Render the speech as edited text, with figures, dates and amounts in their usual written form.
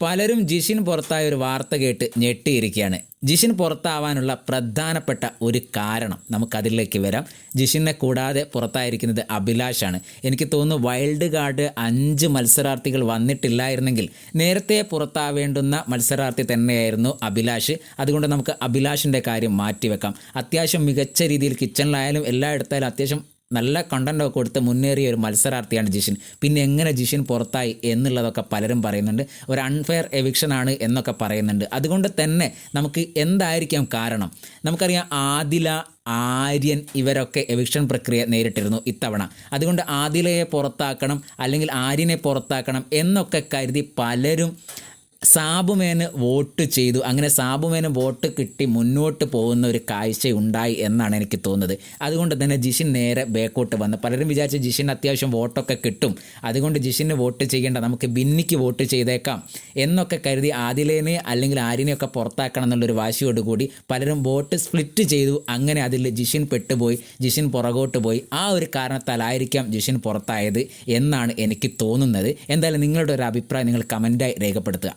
പലരും ജിഷിൻ പുറത്തായ ഒരു വാർത്ത കേട്ട് ഞെട്ടിയിരിക്കുകയാണ്. ജിഷിൻ പുറത്താവാനുള്ള പ്രധാനപ്പെട്ട ഒരു കാരണം നമുക്കതിലേക്ക് വരാം. ജിഷിനെ കൂടാതെ പുറത്തായിരിക്കുന്നത് അഭിലാഷാണ്. എനിക്ക് തോന്നുന്നു വൈൽഡ് കാർഡ് 5 മത്സരാർത്ഥികൾ വന്നിട്ടില്ലായിരുന്നെങ്കിൽ നേരത്തെ പുറത്താവേണ്ടുന്ന മത്സരാർത്ഥി തന്നെയായിരുന്നു അഭിലാഷ്. അതുകൊണ്ട് നമുക്ക് അഭിലാഷിൻ്റെ കാര്യം മാറ്റിവെക്കാം. അത്യാവശ്യം മികച്ച രീതിയിൽ കിച്ചണിലായാലും എല്ലായിടത്തായാലും അത്യാവശ്യം നല്ല കണ്ടൻറ്റൊക്കെ കൊടുത്ത് മുന്നേറിയ ഒരു മത്സരാർത്ഥിയാണ് ജിഷിൻ. പിന്നെ എങ്ങനെ ജിഷിൻ പുറത്തായി എന്നുള്ളതൊക്കെ പലരും പറയുന്നുണ്ട്. ഒരു അൺഫെയർ എവിക്ഷനാണ് എന്നൊക്കെ പറയുന്നുണ്ട്. അതുകൊണ്ട് തന്നെ നമുക്ക് എന്തായിരിക്കാം കാരണം? നമുക്കറിയാം ആദില, ആര്യൻ ഇവരൊക്കെ എവിക്ഷൻ പ്രക്രിയ നേരിട്ടിരുന്നു ഇത്തവണ. അതുകൊണ്ട് ആദിലയെ പുറത്താക്കണം അല്ലെങ്കിൽ ആര്യനെ പുറത്താക്കണം എന്നൊക്കെ കരുതി പലരും സാബുമേന് വോട്ട് ചെയ്തു. അങ്ങനെ സാബുമേന് വോട്ട് കിട്ടി മുന്നോട്ട് പോകുന്ന ഒരു കാഴ്ച ഉണ്ടായി എന്നാണ് എനിക്ക് തോന്നുന്നത്. അതുകൊണ്ട് തന്നെ ജിഷിൻ നേരെ ബേക്കോട്ട് വന്ന് പലരും വിചാരിച്ച് ജിഷിന് അത്യാവശ്യം വോട്ടൊക്കെ കിട്ടും, അതുകൊണ്ട് ജിഷിന് വോട്ട് ചെയ്യേണ്ട, നമുക്ക് ബിന്നിക്ക് വോട്ട് ചെയ്തേക്കാം എന്നൊക്കെ കരുതി ആദിലേനെ അല്ലെങ്കിൽ ആര്യനെയൊക്കെ പുറത്താക്കണം എന്നുള്ളൊരു വാശിയോടുകൂടി പലരും വോട്ട് സ്പ്ലിറ്റ് ചെയ്തു. അങ്ങനെ അതിൽ ജിഷിൻ പെട്ടുപോയി, ജിഷിൻ പുറകോട്ട് പോയി. ആ ഒരു കാരണത്താലായിരിക്കാം ജിഷിൻ പുറത്തായത് എന്നാണ് എനിക്ക് തോന്നുന്നത്. എന്തായാലും നിങ്ങളുടെ ഒരു അഭിപ്രായം നിങ്ങൾ കമൻറ്റായി രേഖപ്പെടുത്തുക.